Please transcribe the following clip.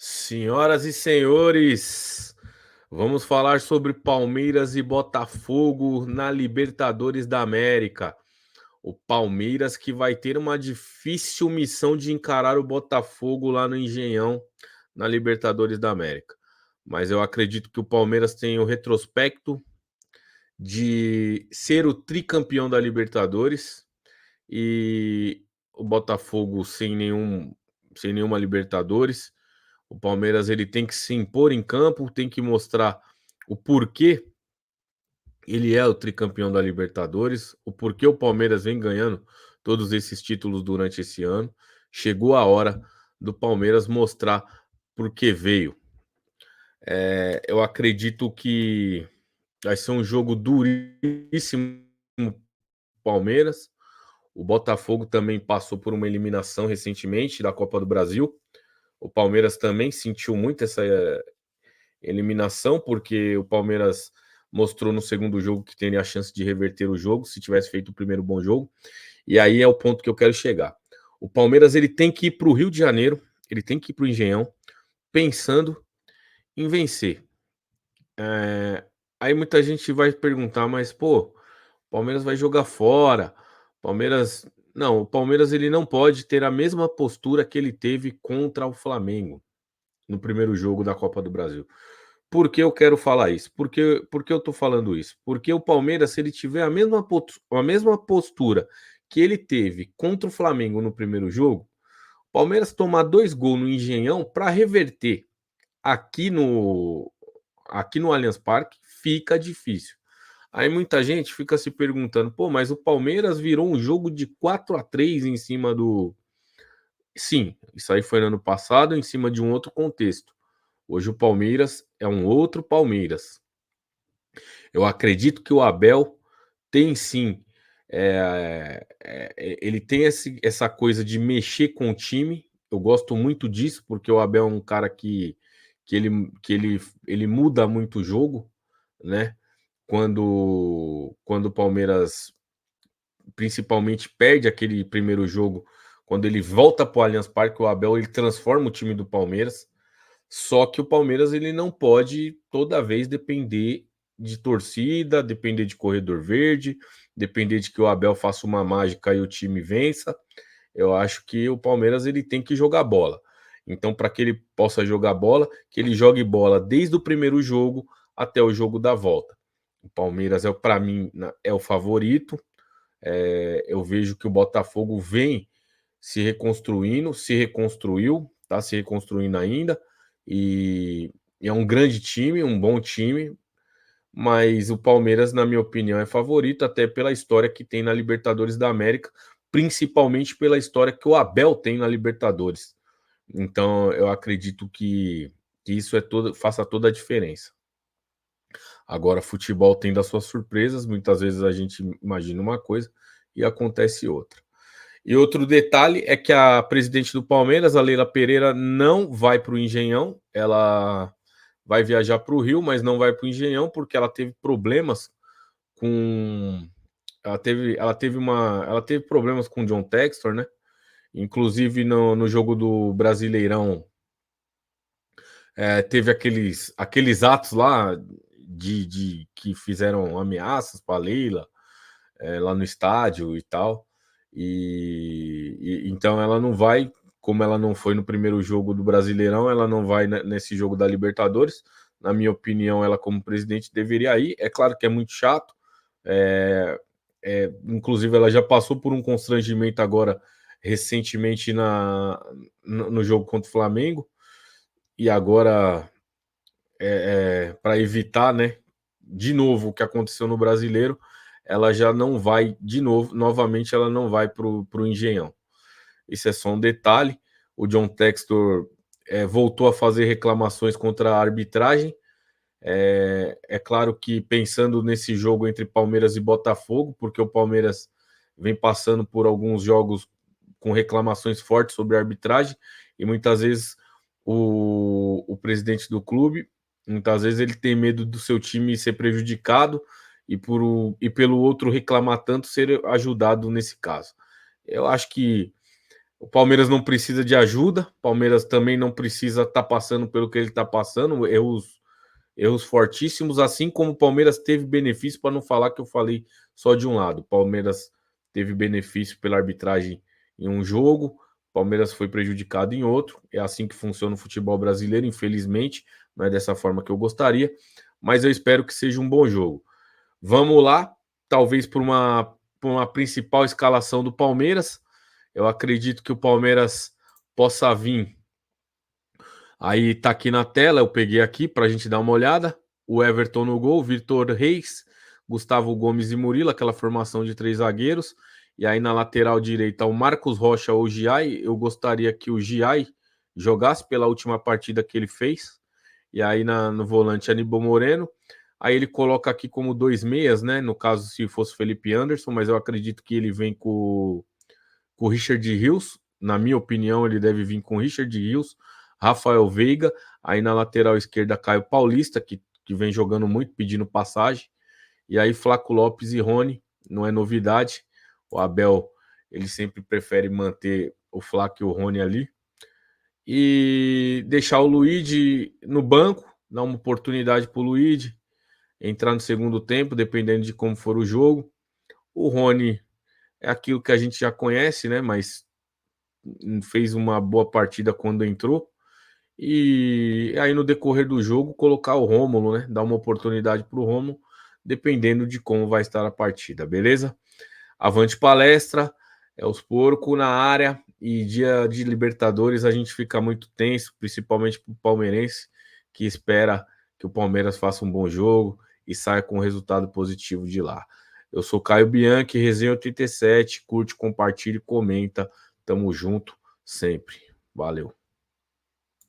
Senhoras e senhores, vamos falar sobre Palmeiras e Botafogo na Libertadores da América. O Palmeiras que vai ter uma difícil missão de encarar o Botafogo lá no Engenhão, na Libertadores da América. Mas eu acredito que o Palmeiras tem o retrospecto de ser o tricampeão da Libertadores e o Botafogo sem nenhuma Libertadores. O Palmeiras ele tem que se impor em campo, tem que mostrar o porquê ele é o tricampeão da Libertadores, o porquê o Palmeiras vem ganhando todos esses títulos durante esse ano. Chegou a hora do Palmeiras mostrar por que veio. Eu acredito que vai ser um jogo duríssimo Palmeiras. O Botafogo também passou por uma eliminação recentemente da Copa do Brasil. O Palmeiras também sentiu muito essa eliminação, porque o Palmeiras mostrou no segundo jogo que teria a chance de reverter o jogo se tivesse feito o primeiro bom jogo. E aí é o ponto que eu quero chegar. O Palmeiras ele tem que ir para o Rio de Janeiro, ele tem que ir para o Engenhão, pensando em vencer. Aí muita gente vai perguntar, mas pô, o Palmeiras vai jogar fora. Palmeiras, não, o Palmeiras ele não pode ter a mesma postura que ele teve contra o Flamengo no primeiro jogo da Copa do Brasil. Por que eu quero falar isso? Porque eu tô falando isso? Porque o Palmeiras, se ele tiver a mesma postura que ele teve contra o Flamengo no primeiro jogo, o Palmeiras tomar 2 gols no Engenhão para reverter aqui no aqui no Allianz Parque fica difícil. Aí muita gente fica se perguntando: "Pô, mas o Palmeiras virou um jogo de 4-3 em cima do". Sim, isso aí foi no ano passado em cima de um outro contexto. Hoje o Palmeiras é um outro Palmeiras. Eu acredito que o Abel tem sim, ele tem essa coisa de mexer com o time. Eu gosto muito disso, porque o Abel é um cara que ele muda muito o jogo, né? Quando o Palmeiras principalmente perde aquele primeiro jogo, quando ele volta para o Allianz Parque, o Abel ele transforma o time do Palmeiras. Só que o Palmeiras ele não pode toda vez depender de torcida, depender de corredor verde, depender de que o Abel faça uma mágica e o time vença. Eu acho que o Palmeiras ele tem que jogar bola. Então, para que ele possa jogar bola, que ele jogue bola desde o primeiro jogo até o jogo da volta. O Palmeiras é para mim é o favorito. Eu vejo que o Botafogo vem se reconstruindo, se reconstruiu, está se reconstruindo ainda, e, e é um grande time, um bom time, mas o Palmeiras, na minha opinião, é favorito, até pela história que tem na Libertadores da América, principalmente pela história que o Abel tem na Libertadores. Então, eu acredito que isso faça toda a diferença. Agora, futebol tem das suas surpresas, muitas vezes a gente imagina uma coisa e acontece outra. E outro detalhe é que a presidente do Palmeiras, a Leila Pereira, não vai para o Engenhão. Ela vai viajar para o Rio, mas não vai para o Engenhão porque ela teve problemas com. Ela teve problemas com o John Textor, né? Inclusive no jogo do Brasileirão, teve aqueles atos lá de que fizeram ameaças para a Leila, lá no estádio e tal. E então ela não vai, como ela não foi no primeiro jogo do Brasileirão, ela não vai nesse jogo da Libertadores. Na minha opinião, ela, como presidente, deveria ir. É claro que é muito chato. É, inclusive, ela já passou por um constrangimento agora, recentemente, no jogo contra o Flamengo. E agora, para evitar, né, de novo o que aconteceu no Brasileiro, ela já não vai de novo, novamente ela não vai para o Engenhão. Isso é só um detalhe. O John Textor voltou a fazer reclamações contra a arbitragem. É claro que pensando nesse jogo entre Palmeiras e Botafogo, porque o Palmeiras vem passando por alguns jogos com reclamações fortes sobre a arbitragem, e muitas vezes o presidente do clube, muitas vezes ele tem medo do seu time ser prejudicado e pelo outro reclamar tanto ser ajudado nesse caso. Eu acho que O Palmeiras não precisa de ajuda, o Palmeiras também não precisa estar passando pelo que ele está passando, erros fortíssimos, assim como o Palmeiras teve benefício, para não falar que eu falei só de um lado. O Palmeiras teve benefício pela arbitragem em um jogo, o Palmeiras foi prejudicado em outro. É assim que funciona o futebol brasileiro, infelizmente, não é dessa forma que eu gostaria, mas eu espero que seja um bom jogo. Vamos lá, talvez por uma principal escalação do Palmeiras. Eu acredito que o Palmeiras possa vir. Aí tá aqui na tela, eu peguei aqui para a gente dar uma olhada. O Everton no gol, Vitor Reis, Gustavo Gomes e Murilo, aquela formação de 3 zagueiros. E aí na lateral direita o Marcos Rocha ou o Giai. Eu gostaria que o Giai jogasse pela última partida que ele fez. E aí no volante Aníbal Moreno. Aí ele coloca aqui como 2 meias, né? No caso, se fosse Felipe Anderson, mas eu acredito que ele vem com o Richard Rios. Na minha opinião, ele deve vir com o Richard Rios, Rafael Veiga, aí na lateral esquerda Caio Paulista, que vem jogando muito, pedindo passagem, e aí Flaco Lopes e Rony, não é novidade, o Abel, ele sempre prefere manter o Flaco e o Rony ali, e deixar o Luigi no banco, dar uma oportunidade para o Luigi entrar no segundo tempo, dependendo de como for o jogo. O Rony é aquilo que a gente já conhece, né? Mas fez uma boa partida quando entrou. E aí no decorrer do jogo colocar o Rômulo, né? Dar uma oportunidade para o Rômulo, dependendo de como vai estar a partida, beleza? Avante palestra, é os porcos na área e dia de Libertadores a gente fica muito tenso, principalmente para o palmeirense que espera que o Palmeiras faça um bom jogo e saia com um resultado positivo de lá. Eu sou Caio Bianchi, Resenha 87, curte, compartilha e comenta. Tamo junto sempre. Valeu.